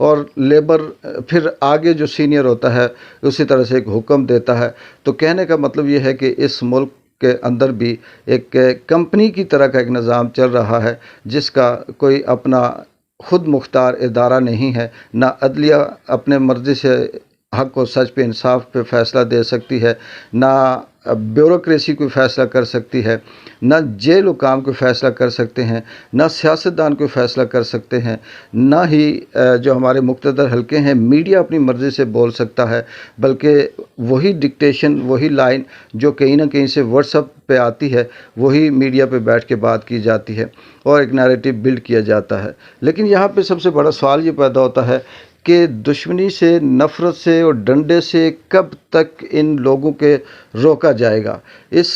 اور لیبر پھر آگے جو سینئر ہوتا ہے اسی طرح سے ایک حکم دیتا ہے. تو کہنے کا مطلب یہ ہے کہ اس ملک کے اندر بھی ایک کمپنی کی طرح کا ایک نظام چل رہا ہے جس کا کوئی اپنا خود مختار ادارہ نہیں ہے. نہ عدلیہ اپنے مرضی سے حق و سچ پہ انصاف پہ فیصلہ دے سکتی ہے، نہ بیوروکریسی کوئی فیصلہ کر سکتی ہے، نہ جیل حکام کوئی فیصلہ کر سکتے ہیں، نہ سیاستدان کوئی فیصلہ کر سکتے ہیں، نہ ہی جو ہمارے مقتدر حلقے ہیں میڈیا اپنی مرضی سے بول سکتا ہے، بلکہ وہی ڈکٹیشن، وہی لائن جو کہیں نہ کہیں سے واٹس ایپ پہ آتی ہے وہی میڈیا پہ بیٹھ کے بات کی جاتی ہے اور ایک نیریٹو بلڈ کیا جاتا ہے. لیکن یہاں پہ سب سے بڑا سوال یہ پیدا ہوتا ہے کہ دشمنی سے، نفرت سے اور ڈنڈے سے کب تک ان لوگوں کے روکا جائے گا؟ اس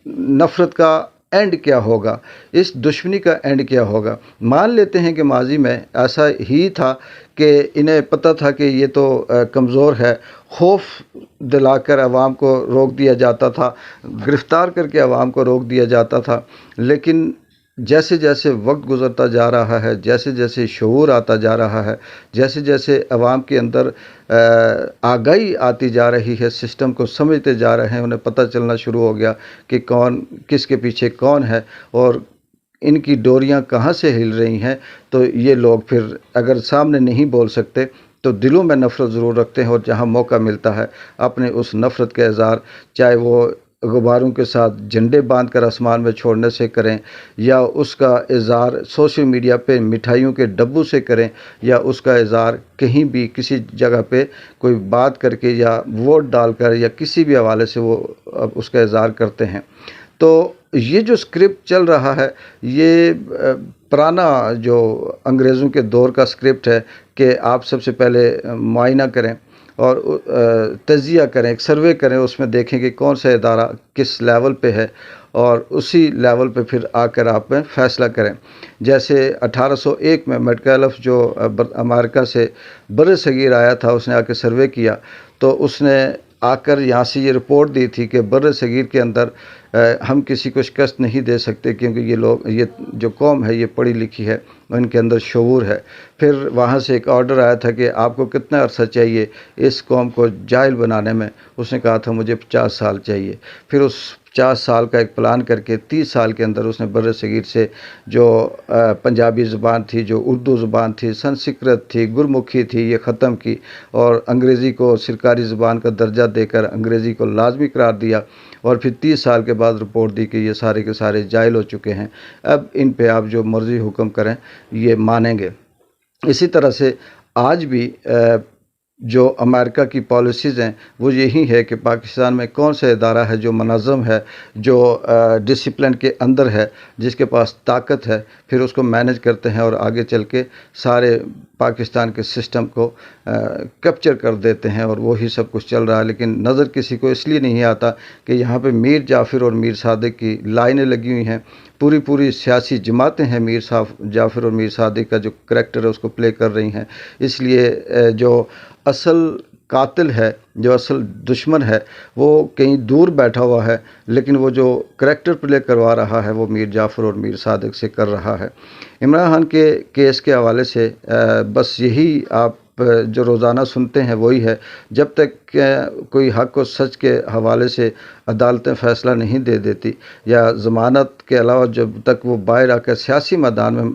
نفرت کا اینڈ کیا ہوگا؟ اس دشمنی کا اینڈ کیا ہوگا؟ مان لیتے ہیں کہ ماضی میں ایسا ہی تھا کہ انہیں پتہ تھا کہ یہ تو کمزور ہے، خوف دلا کر عوام کو روک دیا جاتا تھا، گرفتار کر کے عوام کو روک دیا جاتا تھا. لیکن جیسے جیسے وقت گزرتا جا رہا ہے، جیسے جیسے شعور آتا جا رہا ہے، جیسے جیسے عوام کے اندر آگاہی آتی جا رہی ہے، سسٹم کو سمجھتے جا رہے ہیں، انہیں پتہ چلنا شروع ہو گیا کہ کون کس کے پیچھے کون ہے اور ان کی ڈوریاں کہاں سے ہل رہی ہیں. تو یہ لوگ پھر اگر سامنے نہیں بول سکتے تو دلوں میں نفرت ضرور رکھتے ہیں، اور جہاں موقع ملتا ہے اپنے اس نفرت کا اظہار چاہے وہ غباروں کے ساتھ جھنڈے باندھ کر آسمان میں چھوڑنے سے کریں، یا اس کا اظہار سوشل میڈیا پہ مٹھائیوں کے ڈبوں سے کریں، یا اس کا اظہار کہیں بھی کسی جگہ پہ کوئی بات کر کے یا ووٹ ڈال کر یا کسی بھی حوالے سے وہ اس کا اظہار کرتے ہیں. تو یہ جو اسکرپٹ چل رہا ہے یہ پرانا جو انگریزوں کے دور کا اسکرپٹ ہے کہ آپ سب سے پہلے معائنہ کریں اور تجزیہ کریں، ایک سروے کریں، اس میں دیکھیں کہ کون سا ادارہ کس لیول پہ ہے اور اسی لیول پہ پھر آ کر آپ میں فیصلہ کریں. جیسے 1801 میں میڈکیلف جو امریکہ سے بر صغیر آیا تھا، اس نے آ کے سروے کیا تو اس نے آ کر یہاں سے یہ رپورٹ دی تھی کہ بر صغیر کے اندر ہم کسی کو شکست نہیں دے سکتے کیونکہ یہ جو قوم ہے یہ پڑھی لکھی ہے، ان کے اندر شعور ہے. پھر وہاں سے ایک آرڈر آیا تھا کہ آپ کو کتنا عرصہ چاہیے اس قوم کو جاہل بنانے میں؟ اس نے کہا تھا مجھے 50 سال چاہیے. پھر اس 50 سال کا ایک پلان کر کے 30 سال کے اندر اس نے بر صغیر سے جو پنجابی زبان تھی، جو اردو زبان تھی، سنسکرت تھی، گرمکھی تھی، یہ ختم کی اور انگریزی کو سرکاری زبان کا درجہ دے کر انگریزی کو لازمی قرار دیا. اور پھر 30 سال کے بعد رپورٹ دی کہ یہ سارے کے سارے جاہل ہو چکے ہیں، اب ان پہ آپ جو مرضی حکم کریں یہ مانیں گے. اسی طرح سے آج بھی جو امریکہ کی پالیسیز ہیں وہ یہی ہے کہ پاکستان میں کون سا ادارہ ہے جو منظم ہے، جو ڈسپلن کے اندر ہے، جس کے پاس طاقت ہے، پھر اس کو مینج کرتے ہیں اور آگے چل کے سارے پاکستان کے سسٹم کو کیپچر کر دیتے ہیں اور وہی سب کچھ چل رہا ہے. لیکن نظر کسی کو اس لیے نہیں آتا کہ یہاں پہ میر جعفر اور میر صادق کی لائنیں لگی ہوئی ہیں، پوری سیاسی جماعتیں ہیں میر جعفر اور میر صادق کا جو کریکٹر ہے اس کو پلے کر رہی ہیں. اس لیے جو اصل قاتل ہے، جو اصل دشمن ہے وہ کہیں دور بیٹھا ہوا ہے، لیکن وہ جو کریکٹر پلے کروا رہا ہے وہ میر جعفر اور میر صادق سے کر رہا ہے. عمران خان کے کیس کے حوالے سے بس یہی آپ جو روزانہ سنتے ہیں وہی ہے. جب تک کوئی حق و سچ کے حوالے سے عدالتیں فیصلہ نہیں دے دیتی یا ضمانت کے علاوہ جب تک وہ باہر آ کر سیاسی میدان میں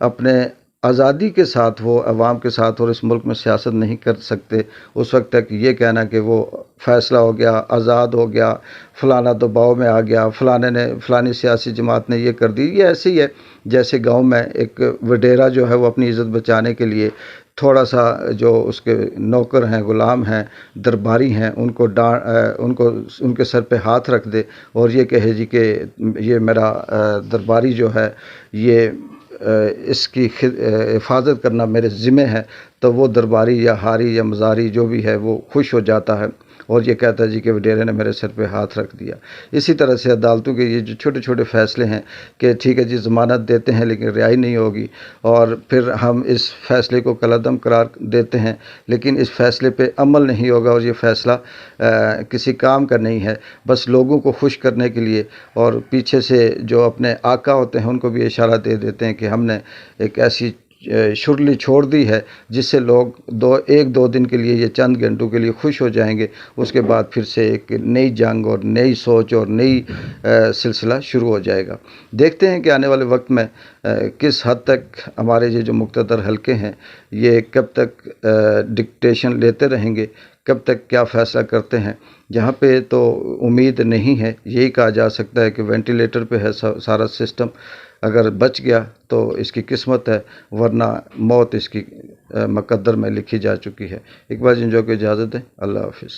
اپنے آزادی کے ساتھ وہ عوام کے ساتھ اور اس ملک میں سیاست نہیں کر سکتے، اس وقت تک یہ کہنا کہ وہ فیصلہ ہو گیا، آزاد ہو گیا، فلانا دباؤ میں آ گیا، فلانی سیاسی جماعت نے یہ کر دی، یہ ایسے ہی ہے جیسے گاؤں میں ایک وڈیرا جو ہے وہ اپنی عزت بچانے کے لیے تھوڑا سا جو اس کے نوکر ہیں، غلام ہیں، درباری ہیں، ان کے سر پہ ہاتھ رکھ دے اور یہ کہے جی کہ یہ میرا درباری جو ہے یہ اس کی حفاظت کرنا میرے ذمہ ہے، تو وہ درباری یا ہاری یا مزاری جو بھی ہے وہ خوش ہو جاتا ہے اور یہ کہتا ہے جی کہ وڈیرے نے میرے سر پہ ہاتھ رکھ دیا. اسی طرح سے عدالتوں کے یہ جو چھوٹے چھوٹے فیصلے ہیں کہ ٹھیک ہے جی ضمانت دیتے ہیں لیکن رہائی نہیں ہوگی، اور پھر ہم اس فیصلے کو کالعدم قرار دیتے ہیں لیکن اس فیصلے پہ عمل نہیں ہوگا اور یہ فیصلہ کسی کام کا نہیں ہے، بس لوگوں کو خوش کرنے کے لیے، اور پیچھے سے جو اپنے آقا ہوتے ہیں ان کو بھی اشارہ دے دیتے ہیں کہ ہم نے ایک ایسی شرلی چھوڑ دی ہے جس سے لوگ ایک دو دن کے لیے یہ چند گھنٹوں کے لیے خوش ہو جائیں گے، اس کے بعد پھر سے ایک نئی جنگ اور نئی سوچ اور نئی سلسلہ شروع ہو جائے گا۔ دیکھتے ہیں کہ آنے والے وقت میں کس حد تک ہمارے یہ جو مقتدر حلقے ہیں یہ کب تک ڈکٹیشن لیتے رہیں گے، کب تک کیا فیصلہ کرتے ہیں۔ جہاں پہ تو امید نہیں ہے، یہی کہا جا سکتا ہے کہ وینٹیلیٹر پہ ہے سارا سسٹم، اگر بچ گیا تو اس کی قسمت ہے، ورنہ موت اس کی مقدر میں لکھی جا چکی ہے۔ اقبال جنجو کو اجازت دیں، اللہ حافظ۔